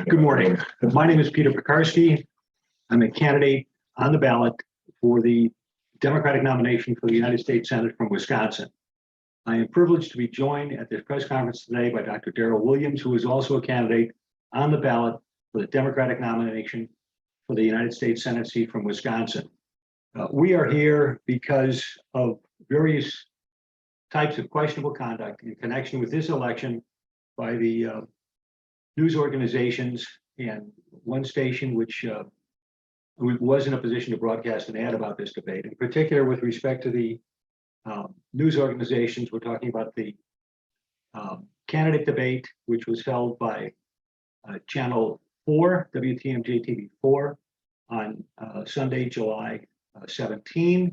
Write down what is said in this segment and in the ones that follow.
Good morning. My name is Peter Peckarsky. I'm a candidate on the ballot for the Democratic nomination for the United States Senate from Wisconsin. I am privileged to be joined at this press conference today by Dr. Darrell Williams, who is also a candidate on the ballot for the Democratic nomination for the United States Senate seat from Wisconsin. We are here because of various types of questionable conduct in connection with this election by the news organizations and one station which was in a position to broadcast an ad about this debate. In particular, with respect to the news organizations, we're talking about the candidate debate, which was held by Channel 4, WTMJ TV 4, on Sunday, July 17.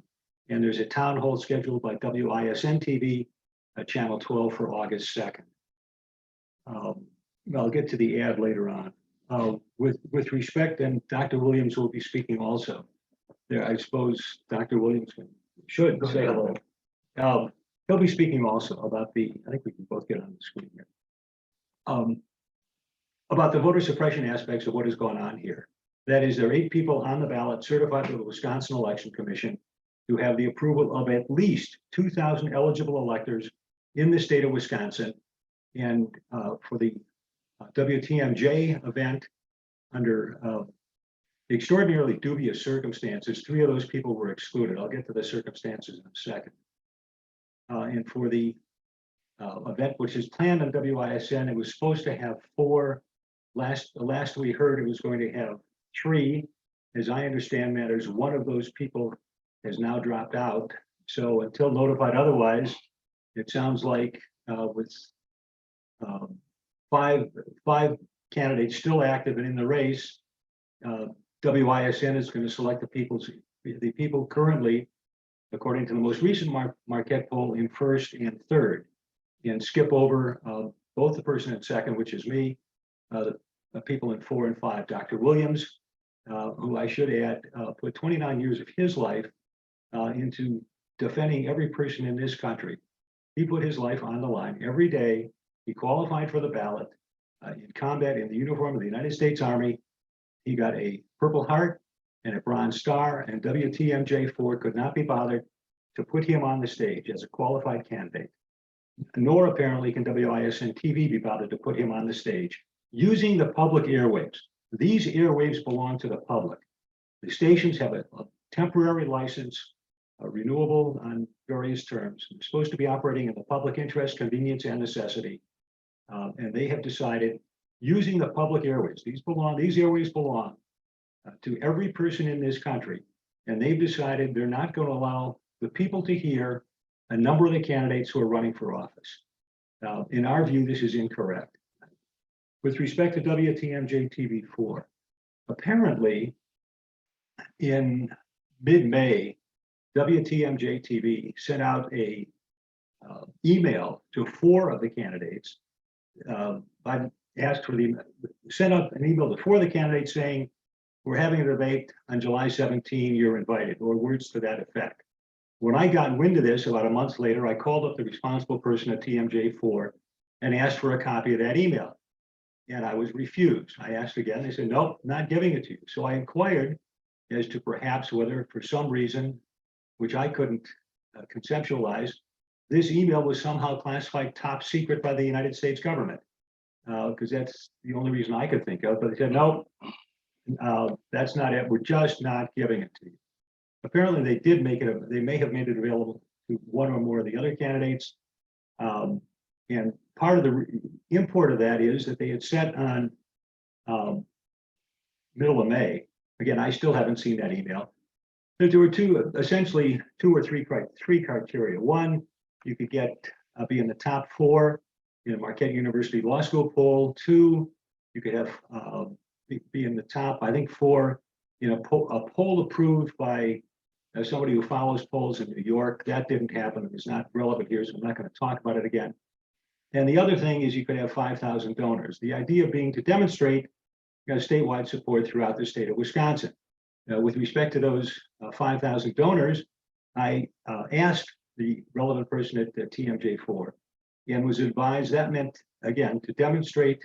And there's a town hall scheduled by WISN TV, Channel 12 for August 2nd. I'll get to the ad later on. With respect, and Dr. Williams will be speaking also. There, I suppose Dr. Williams should say hello. He'll be speaking also about I think we can both get on the screen here. About the voter suppression aspects of what has gone on here. That is, there are 8 people on the ballot certified by the Wisconsin Election Commission who have the approval of at least 2,000 eligible electors in the state of Wisconsin. And for the WTMJ event, under extraordinarily dubious circumstances, 3 of those people were excluded. I'll get to the circumstances in a second. And for the event which is planned on WISN, it was supposed to have 4. Last we heard, it was going to have 3. As I understand matters, one of those people has now dropped out. So until notified otherwise, it sounds like with 5 candidates still active and in the race, WISN is going to select the people currently, according to the most recent Marquette poll, in 1st and 3rd, and skip over both the person in 2nd, which is me, the people in 4 and 5. Dr. Williams, who I should add, put 29 years of his life into defending every person in this country. He put his life on the line every day. He qualified for the ballot in combat in the uniform of the United States Army. He got a Purple Heart and a Bronze Star, and WTMJ4 could not be bothered to put him on the stage as a qualified candidate. Nor apparently can WISN TV be bothered to put him on the stage using the public airwaves. These airwaves belong to the public. The stations have a temporary license, renewable on various terms. They're supposed to be operating in the public interest, convenience, and necessity. And they have decided, using the public airways, these airways belong to every person in this country. And they've decided they're not going to allow the people to hear a number of the candidates who are running for office. In our view, this is incorrect. With respect to WTMJ TV4, apparently in mid-May, WTMJ TV sent out a email to 4 of the candidates. Sent out an email to 4 of the candidates saying, "We're having a debate on July 17, you're invited," or words to that effect. When I got wind of this about a month later, I called up the responsible person at TMJ4 and asked for a copy of that email. And I was refused. I asked again, they said, "Nope, not giving it to you." So I inquired as to perhaps whether, for some reason, which I couldn't conceptualize, this email was somehow classified top secret by the United States government, because that's the only reason I could think of. But they said, "No, that's not it. We're just not giving it to you." Apparently, they did make it. They may have made it available to 1 or more of the other candidates. And part of the import of that is that they had set on middle of May. Again, I still haven't seen that email. There were essentially two or three criteria. 1, you could be in the top 4 in a Marquette University Law School poll. 2, you could have be in the top, I think, 4 in a poll approved by somebody who follows polls in New York. That didn't happen. It was not relevant here, so I'm not going to talk about it again. And the other thing is you could have 5,000 donors. The idea being to demonstrate statewide support throughout the state of Wisconsin. With respect to those 5,000 donors, I asked the relevant person at TMJ4, and was advised that meant, again, to demonstrate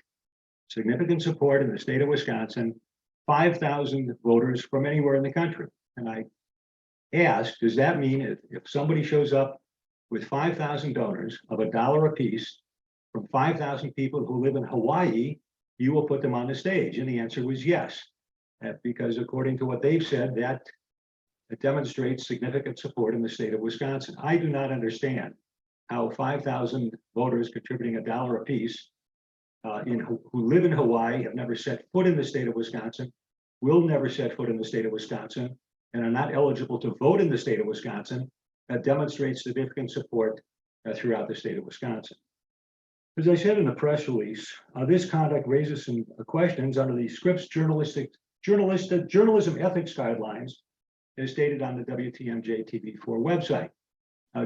significant support in the state of Wisconsin, 5,000 voters from anywhere in the country. And I asked, does that mean if somebody shows up with 5,000 donors of $1 apiece from 5,000 people who live in Hawaii, you will put them on the stage? And the answer was yes, because according to what they've said, that it demonstrates significant support in the state of Wisconsin. I do not understand how 5,000 voters contributing $1 apiece who live in Hawaii, have never set foot in the state of Wisconsin, will never set foot in the state of Wisconsin, and are not eligible to vote in the state of Wisconsin, that demonstrates significant support throughout the state of Wisconsin. As I said in the press release, this conduct raises some questions under the Scripps journalism ethics guidelines, as stated on the WTMJ TV4 website.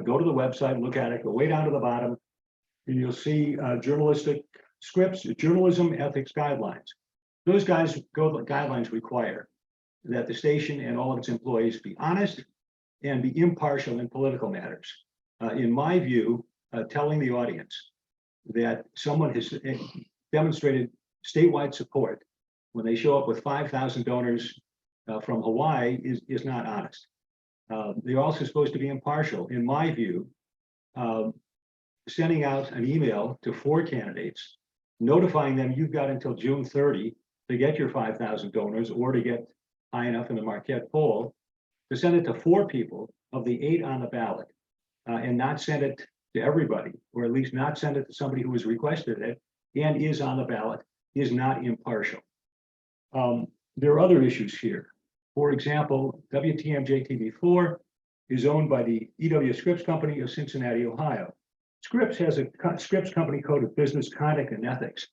Go to the website, look at it, go way down to the bottom, and you'll see Scripps journalism ethics guidelines. Those guidelines require that the station and all of its employees be honest and be impartial in political matters. In my view, telling the audience that someone has demonstrated statewide support when they show up with 5,000 donors from Hawaii is not honest. They're also supposed to be impartial. In my view, sending out an email to 4 candidates, notifying them you've got until June 30 to get your 5,000 donors or to get high enough in the Marquette poll, to send it to 4 people of the 8 on the ballot and not send it to everybody, or at least not send it to somebody who has requested it and is on the ballot, is not impartial. There are other issues here. For example, WTMJ TV4 is owned by the E.W. Scripps Company of Cincinnati, Ohio. Scripps has a Scripps Company Code of Business Conduct and Ethics.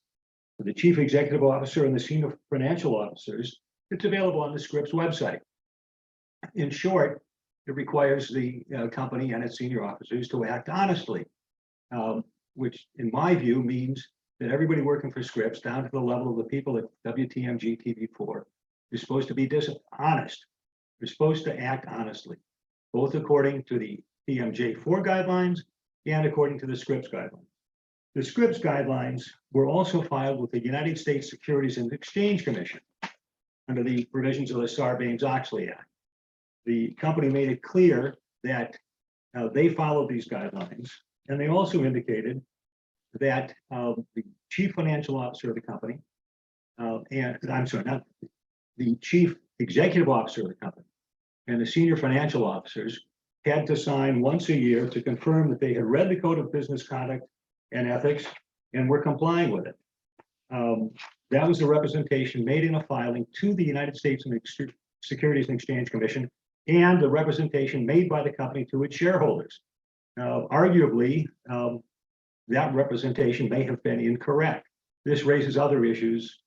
For the chief executive officer and the senior financial officers, it's available on the Scripps website. In short, it requires the company and its senior officers to act honestly, which in my view means that everybody working for Scripps, down to the level of the people at WTMG TV4, is supposed to be honest. They're supposed to act honestly, both according to the TMJ4 guidelines and according to the Scripps guidelines. The Scripps guidelines were also filed with the United States Securities and Exchange Commission under the provisions of the Sarbanes-Oxley Act. The company made it clear that they followed these guidelines, and they also indicated that the chief financial officer of the company, and I'm sorry, not the chief executive officer of the company, and the senior financial officers had to sign once a year to confirm that they had read the Code of Business Conduct and Ethics and were complying with it. That was the representation made in a filing to the United States Securities and Exchange Commission, and the representation made by the company to its shareholders. Now, arguably, that representation may have been incorrect. This raises other issues,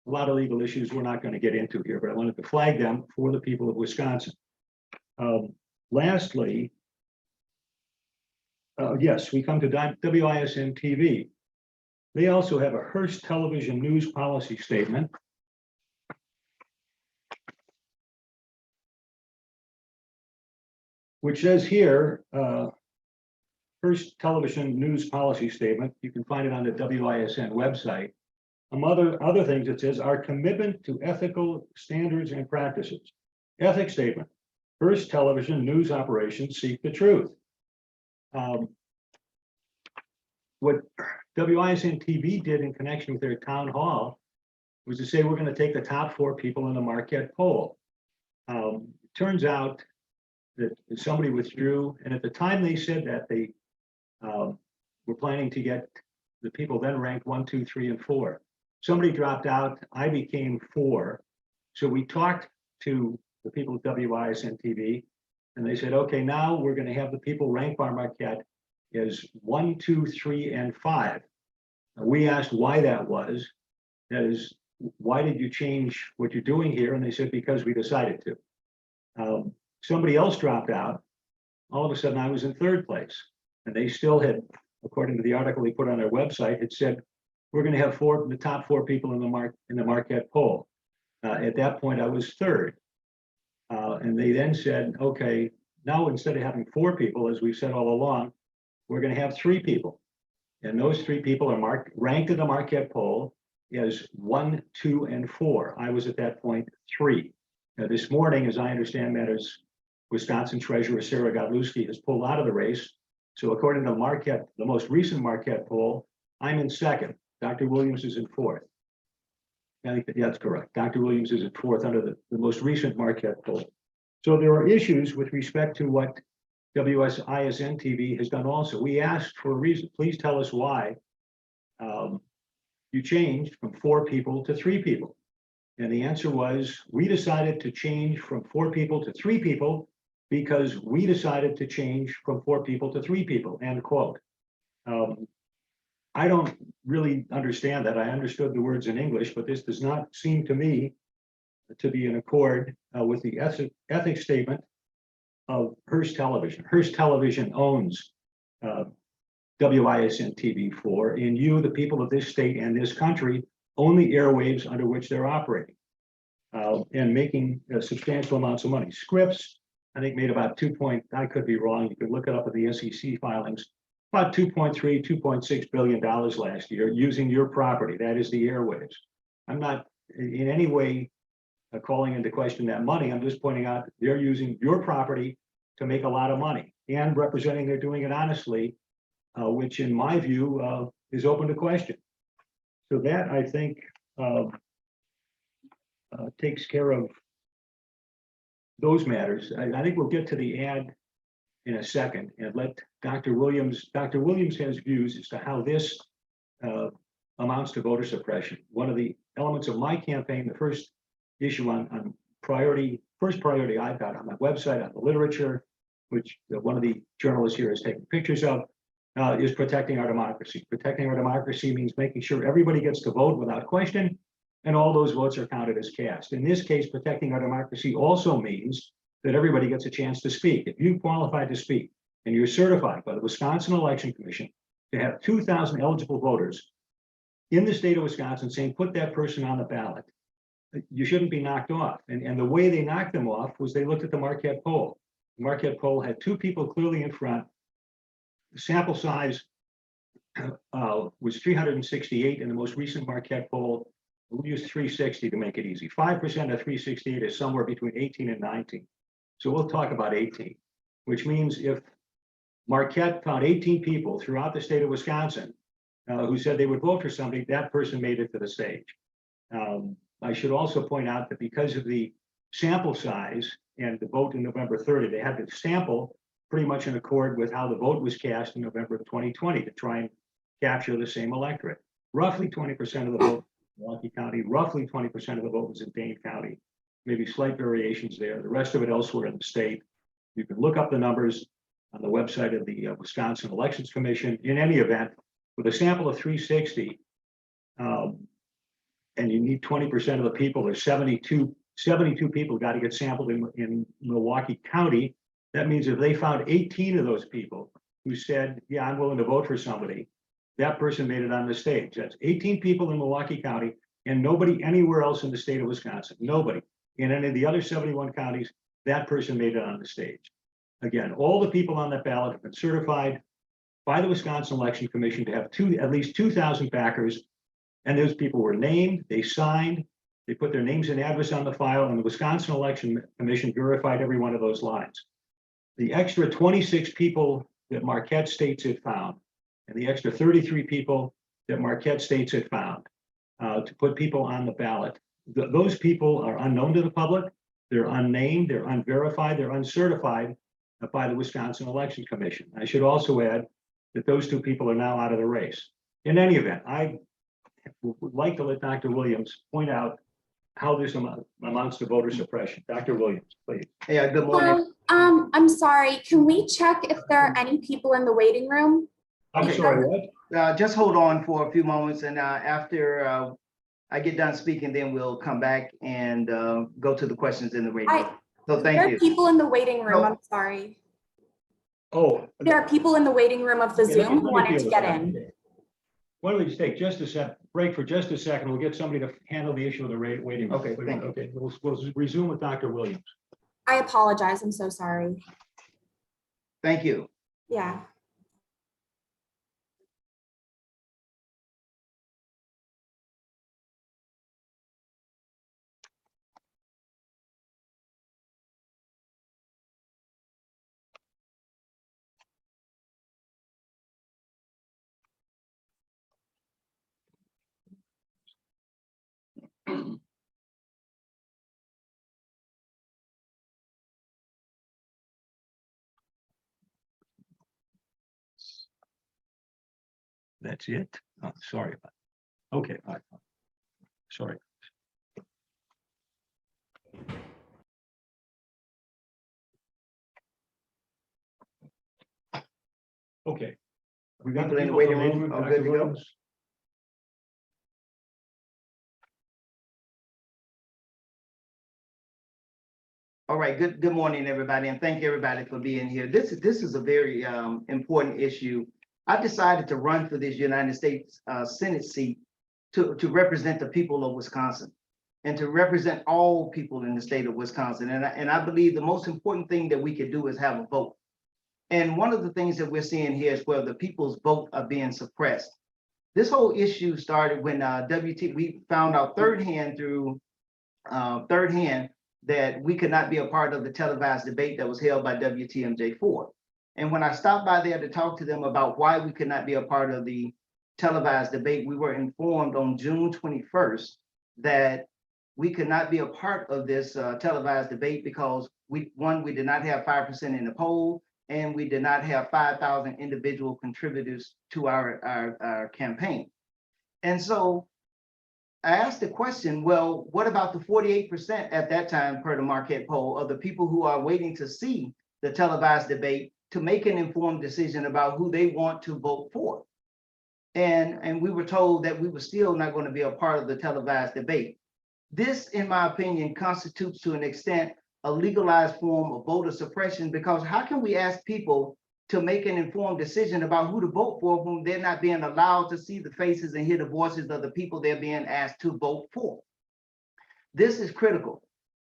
a lot of legal issues we're not going to get into here, but I wanted to flag them for the people of Wisconsin. Lastly, yes, we come to WISN TV. They also have a Hearst Television News Policy Statement. Which says here, Hearst Television News Policy Statement. You can find it on the WISN website. Among other things, it says our commitment to ethical standards and practices. Ethics statement. Hearst Television News operations seek the truth. What WISN TV did in connection with their town hall was to say we're going to take the top 4 people in the Marquette poll. Turns out that somebody withdrew, and at the time they said that, they were planning to get the people then ranked 1, 2, 3, and 4. Somebody dropped out. I became 4. So we talked to the people at WISN TV, and they said, okay, now we're going to have the people rank by Marquette as 1, 2, 3, and 5. We asked why that was. That is, why did you change what you're doing here? And they said, because we decided to. Somebody else dropped out. All of a sudden, I was in 3rd place. And they still had, according to the article they put on their website, it said, we're going to have the top 4 people in the Marquette poll. At that point, I was 3rd. And they then said, okay, now instead of having 4 people, as we've said all along, we're going to have 3 people. And those three people are ranked in the Marquette poll as 1, 2, and 4. I was at that point 3. Now, this morning, as I understand matters, Wisconsin Treasurer Sarah Godlewski has pulled out of the race. So according to Marquette, the most recent Marquette poll, I'm in 2nd. Dr. Williams is in 4th. I think that's correct. Dr. Williams is in 4th under the most recent Marquette poll. So there are issues with respect to what WSISN TV has done also. We asked for a reason. Please tell us why you changed from 4 people to 3 people. And the answer was, we decided to change from 4 people to 3 people because we decided to change from 4 people to 3 people, end quote. I don't really understand that. I understood the words in English, but this does not seem to me to be in accord with the ethics statement of Hearst Television. Hearst Television owns WISN TV4, and you, the people of this state and this country, own the airwaves under which they're operating and making substantial amounts of money. Scripps, I think, made about I could be wrong, you could look it up at the SEC filings, about $2.3, $2.6 billion last year using your property. That is the airwaves. I'm not in any way calling into question that money. I'm just pointing out they're using your property to make a lot of money and representing they're doing it honestly, which in my view is open to question. So that, I think, takes care of those matters. I think we'll get to the ad in a second and let Dr. Williams has views as to how this amounts to voter suppression. One of the elements of my campaign, the first issue on first priority I've got on my website, on the literature, which one of the journalists here is taking pictures of, is protecting our democracy. Protecting our democracy means making sure everybody gets to vote without question, and all those votes are counted as cast. In this case, protecting our democracy also means that everybody gets a chance to speak. If you qualify to speak and you're certified by the Wisconsin Election Commission to have 2,000 eligible voters in the state of Wisconsin saying, put that person on the ballot, you shouldn't be knocked off. And the way they knocked them off was they looked at the Marquette poll. The Marquette poll had 2 people clearly in front. The sample size was 368 in the most recent Marquette poll. We used 360 to make it easy. 5% of 368 is somewhere between 18 and 19. So we'll talk about 18, which means if Marquette found 18 people throughout the state of Wisconsin who said they would vote for somebody, that person made it to the stage. I should also point out that because of the sample size and the vote in November 30, they had to sample pretty much in accord with how the vote was cast in November of 2020 to try and capture the same electorate. Roughly 20% of the vote in Milwaukee County, roughly 20% of the vote was in Dane County, maybe slight variations there, the rest of it elsewhere in the state. You can look up the numbers on the website of the Wisconsin Elections Commission. In any event, with a sample of 360, and you need 20% of the people, there's 72 people got to get sampled in Milwaukee County. That means if they found 18 of those people who said, yeah, I'm willing to vote for somebody, that person made it on the stage. That's 18 people in Milwaukee County and nobody anywhere else in the state of Wisconsin. Nobody. In any of the other 71 counties, that person made it on the stage. Again, all the people on that ballot have been certified by the Wisconsin Election Commission to have at least 2,000 backers. And those people were named, they signed, they put their names and address on the file, and the Wisconsin Election Commission verified every one of those lines. The extra 26 people that Marquette states it found, and the extra 33 people that Marquette states it found to put people on the ballot, those people are unknown to the public, they're unnamed, they're unverified, they're uncertified by the Wisconsin Election Commission. I should also add that those 2 people are now out of the race. In any event, I would like to let Dr. Williams point out how this amounts to voter suppression. Dr. Williams, please. Yeah, good morning. I'm sorry, can we check if there are any people in the waiting room? I'm sorry, what? Just hold on for a few moments, and after I get done speaking, then we'll come back and go to the questions in the waiting room. So thank There you. are people in the waiting room, I'm sorry. Oh. There are people in the waiting room of the Zoom who wanted to get in. Why don't we just take just a break for just a second? We'll get somebody to handle the issue of the waiting room. Okay, thank you. Okay, we'll resume with Dr. Williams. I apologize, I'm so sorry. Thank you. Yeah. That's it? Oh, sorry about it. Okay, all right. Sorry. Okay. We got the People in the people waiting room are Dr. good to go? Williams? All right, good morning, everybody, and thank everybody for being here. This is a very important issue. I decided to run for this United States Senate seat to represent the people of Wisconsin and to represent all people in the state of Wisconsin. And I believe the most important thing that we could do is have a vote. And one of the things that we're seeing here is where the people's vote are being suppressed. This whole issue started when we found out third hand that we could not be a part of the televised debate that was held by WTMJ4. And when I stopped by there to talk to them about why we could not be a part of the televised debate, we were informed on June 21st that we could not be a part of this televised debate because we did not have 5% in the poll, and we did not have 5,000 individual contributors to our campaign. And so I asked the question, well, what about the 48% at that time per the Marquette poll of the people who are waiting to see the televised debate to make an informed decision about who they want to vote for? And we were told that we were still not going to be a part of the televised debate. This, in my opinion, constitutes to an extent a legalized form of voter suppression, because how can we ask people to make an informed decision about who to vote for whom they're not being allowed to see the faces and hear the voices of the people they're being asked to vote for? This is critical.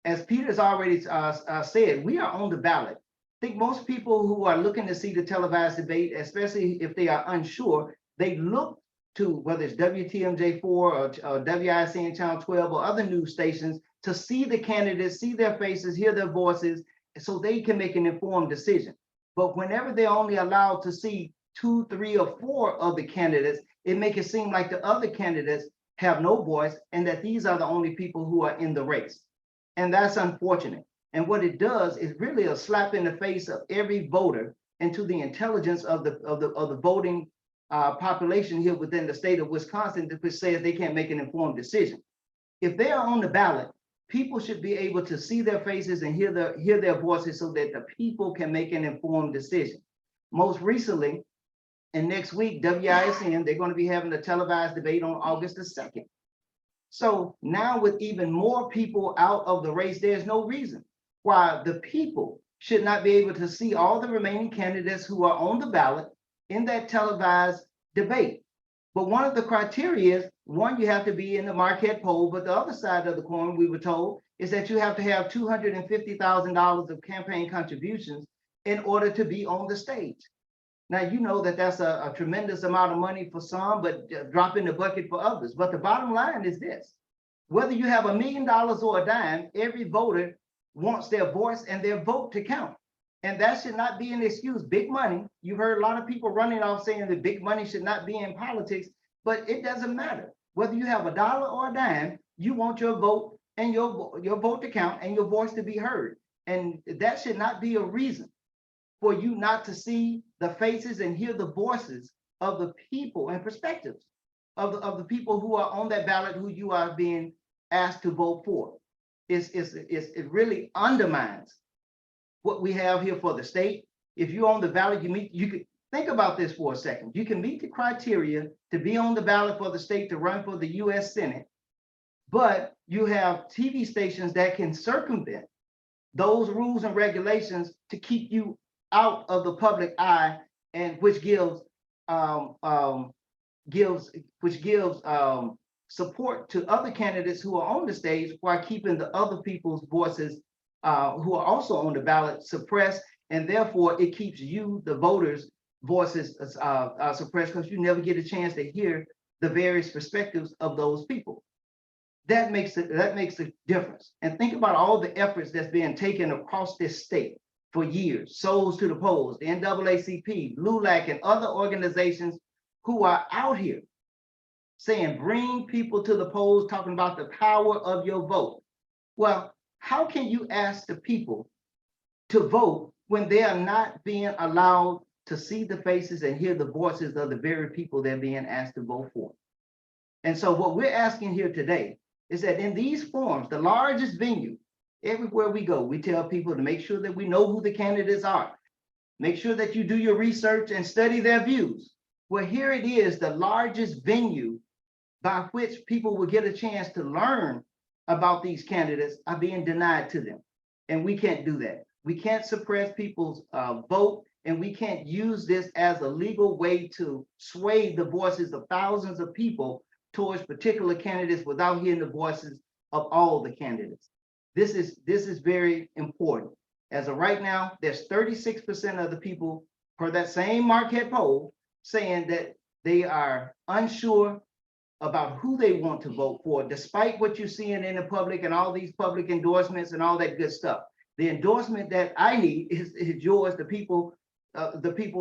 As Peter's already said, we are on the ballot. I think most people who are looking to see the televised debate, especially if they are unsure, they look to whether it's WTMJ4 or WICN Channel 12 or other news stations to see the candidates, see their faces, hear their voices, so they can make an informed decision. But whenever they're only allowed to see 2, 3, or 4 of the candidates, it makes it seem like the other candidates have no voice and that these are the only people who are in the race. And that's unfortunate. And what it does is really a slap in the face of every voter and to the intelligence of the voting population here within the state of Wisconsin, which says they can't make an informed decision. If they are on the ballot, people should be able to see their faces and hear their voices so that the people can make an informed decision. Most recently, and next week, WICN, they're going to be having a televised debate on August the 2nd. So now with even more people out of the race, there's no reason why the people should not be able to see all the remaining candidates who are on the ballot in that televised debate. But one of the criteria is, one, you have to be in the Marquette poll, but the other side of the coin, we were told, is that you have to have $250,000 of campaign contributions in order to be on the stage. Now, you know that that's a tremendous amount of money for some, but drop in the bucket for others. But the bottom line is this: whether you have $1 million or a dime, every voter wants their voice and their vote to count. And that should not be an excuse. Big money, you heard a lot of people running off saying that big money should not be in politics, but it doesn't matter. Whether you have a dollar or a dime, you want your vote and your vote to count and your voice to be heard. And that should not be a reason for you not to see the faces and hear the voices of the people and perspectives of the people who are on that ballot, who you are being asked to vote for. It really undermines what we have here for the state. If you're on the ballot, you could think about this for a second. You can meet the criteria to be on the ballot for the state to run for the US Senate, but you have TV stations that can circumvent those rules and regulations to keep you out of the public eye, and which gives support to other candidates who are on the stage while keeping the other people's voices who are also on the ballot suppressed, and therefore it keeps you, the voters' voices suppressed, because you never get a chance to hear the various perspectives of those people. That makes a difference. And think about all the efforts that's being taken across this state for years. Souls to the Polls, the NAACP, LULAC, and other organizations who are out here saying, bring people to the polls, talking about the power of your vote. Well, how can you ask the people to vote when they are not being allowed to see the faces and hear the voices of the very people they're being asked to vote for. And so what we're asking here today is that in these forums, the largest venue, everywhere we go, we tell people to make sure that we know who the candidates are. Make sure that you do your research and study their views. Well, here it is, the largest venue by which people will get a chance to learn about these candidates are being denied to them. And we can't do that. We can't suppress people's vote, and we can't use this as a legal way to sway the voices of thousands of people towards particular candidates without hearing the voices of all the candidates. This is very important. As of right now, there's 36% of the people per that same Marquette poll saying that they are unsure about who they want to vote for, despite what you're seeing in the public and all these public endorsements and all that good stuff. The endorsement that I need is yours, the people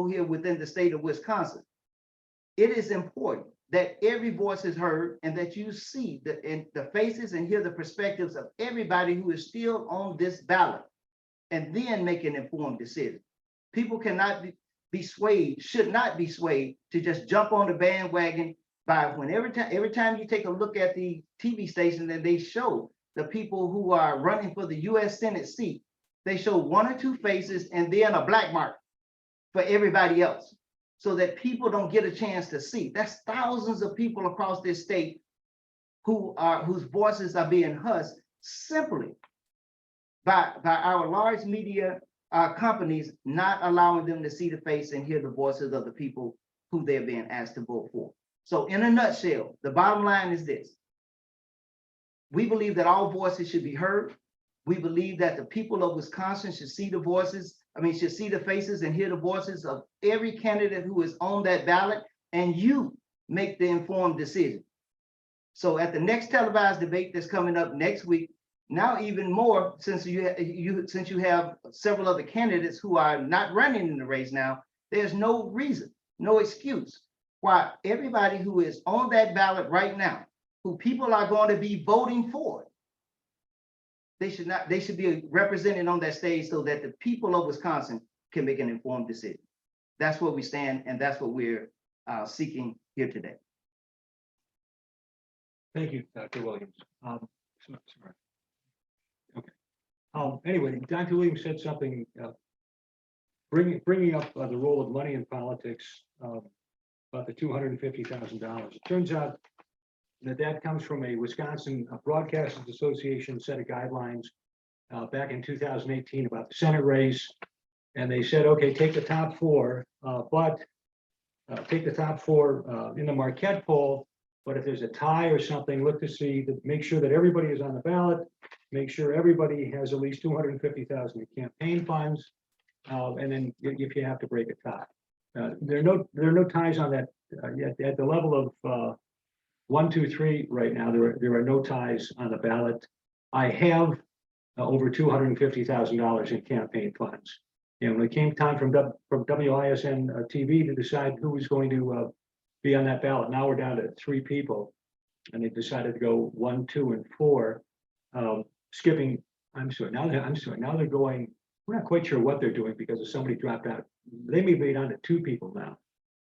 here within the state of Wisconsin. It is important that every voice is heard and that you see the faces and hear the perspectives of everybody who is still on this ballot, and then make an informed decision. People cannot be swayed, should not be swayed to just jump on the bandwagon by every time you take a look at the TV station and they show the people who are running for the US Senate seat, they show one or two faces and then a black mark for everybody else, so that people don't get a chance to see. That's thousands of people across this state whose voices are being hushed simply by our large media companies not allowing them to see the face and hear the voices of the people who they're being asked to vote for. So in a nutshell, the bottom line is this. We believe that all voices should be heard. We believe that the people of Wisconsin should see the voices, should see the faces and hear the voices of every candidate who is on that ballot, and you make the informed decision. So at the next televised debate that's coming up next week, now even more, since you have several other candidates who are not running in the race now, there's no reason, no excuse why everybody who is on that ballot right now, who people are going to be voting for, they should be represented on that stage so that the people of Wisconsin can make an informed decision. That's where we stand, and that's what we're seeking here today. Thank you, Dr. Williams. Sorry. Okay. Anyway, Dr. Williams said something, bringing up the role of money in politics, about the $250,000. It turns out that comes from a Wisconsin Broadcasters Association set of guidelines back in 2018 about the Senate race. And they said, okay, take the top four, but take the top four in the Marquette poll. But if there's a tie or something, look to see that, make sure that everybody is on the ballot, make sure everybody has at least $250,000 in campaign funds. And then if you have to break a tie. There are no ties on that yet. At the level of 1, 2, 3 right now, there are no ties on the ballot. I have over $250,000 in campaign funds. And when it came time from WISN TV to decide who was going to be on that ballot, now we're down to 3 people, and they decided to go 1, 2, and 4, skipping. I'm sorry. Now they're going. We're not quite sure what they're doing because if somebody dropped out. They may be down to 2 people now,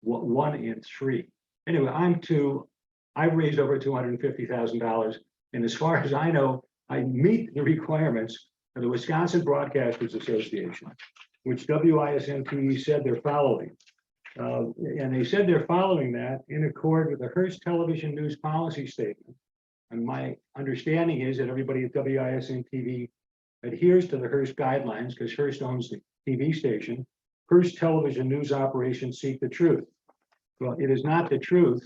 1 and 3. Anyway, I'm 2. I've raised over $250,000, and as far as I know, I meet the requirements of the Wisconsin Broadcasters Association, which WISN TV said they're following. And they said they're following that in accord with the Hearst Television News Policy Statement. And my understanding is that everybody at WISN TV adheres to the Hearst guidelines because Hearst owns the TV station. Hearst television news operations seek the truth. Well, it is not the truth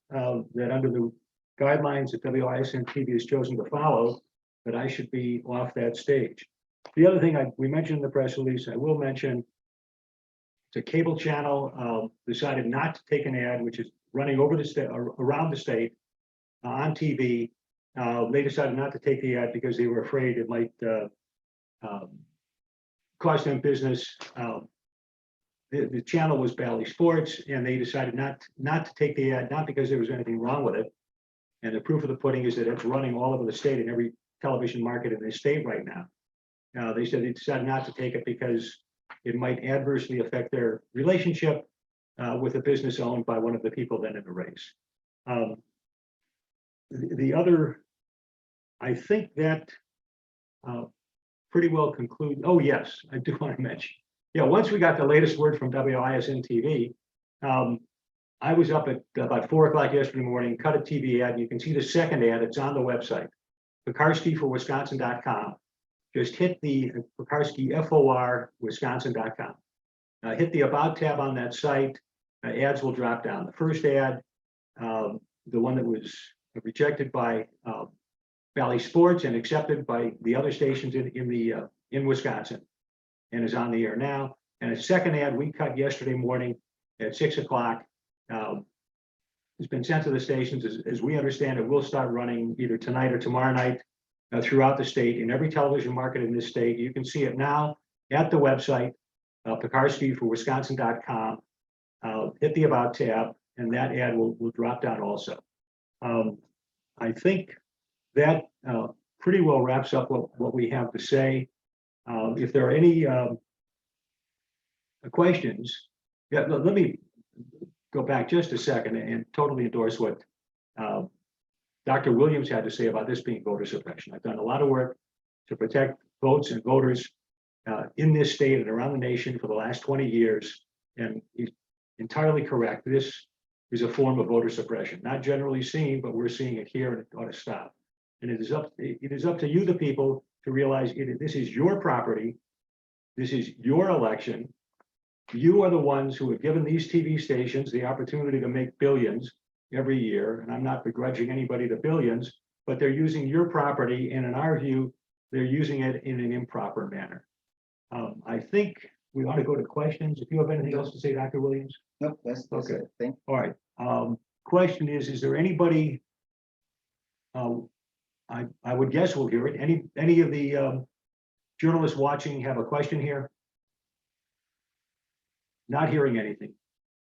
that under the guidelines that WISN TV has chosen to follow, that I should be off that stage. The other thing we mentioned in the press release, I will mention, it's a cable channel decided not to take an ad, which is running over the state, around the state on TV. They decided not to take the ad because they were afraid it might cost them business. The channel was Bally Sports, and they decided not to take the ad, not because there was anything wrong with it. And the proof of the pudding is that it's running all over the state in every television market in the state right now. They said they decided not to take it because it might adversely affect their relationship with a business owned by one of the people then in the race. The other, I think that pretty well conclude. Oh, yes, I do want to mention. Yeah, once we got the latest word from WISN TV, I was up at about 4 o'clock yesterday morning, cut a TV ad. You can see the second ad. It's on the website, Peckarsky4Wisconsin.com. Just hit the Peckarsky FOR Wisconsin.com. Hit the About tab on that site. Ads will drop down. The first ad, the one that was rejected by Valley Sports and accepted by the other stations in Wisconsin, and is on the air now. And a second ad we cut yesterday morning at 6 o'clock. Has been sent to the stations. As we understand it, will start running either tonight or tomorrow night throughout the state in every television market in this state. You can see it now at the website, Peckarsky4Wisconsin.com. Hit the About tab, and that ad will drop down also. I think that pretty well wraps up what we have to say. If there are any questions, yeah, let me go back just a second and totally endorse what Dr. Williams had to say about this being voter suppression. I've done a lot of work to protect votes and voters in this state and around the nation for the last 20 years. And he's entirely correct. This is a form of voter suppression, not generally seen, but we're seeing it here, and it ought to stop. And it is up to you, the people, to realize this is your property. This is your election. You are the ones who have given these TV stations the opportunity to make billions every year. And I'm not begrudging anybody the billions, but they're using your property. And in our view, they're using it in an improper manner. I think we ought to go to questions. If you have anything else to say, Dr. Williams? Nope, that's Okay. it. Thank All right. Question is there anybody, I would guess we'll hear it. Any of the journalists watching have a question here? Not hearing anything.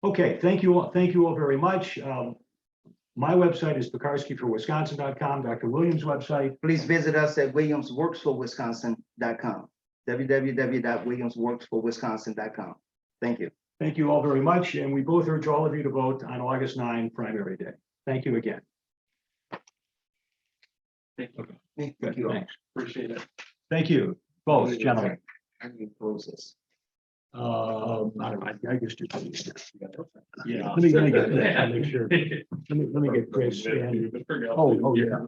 Okay, thank you all. Thank you all very much. My website is Peckarsky4Wisconsin.com. Dr. Williams' website. Please visit us at WilliamsWorksForWisconsin.com. www.WilliamsWorksForWisconsin.com. Thank you. Thank you all very much. And we both urge all of you to vote on August 9, primary day. Thank you again. Thank you. Thanks. Appreciate it. Thank you, both gentlemen. How do you close this? I guess you. Yeah. Let me get Chris. I'll make sure. Let me get Chris. And, oh, yeah.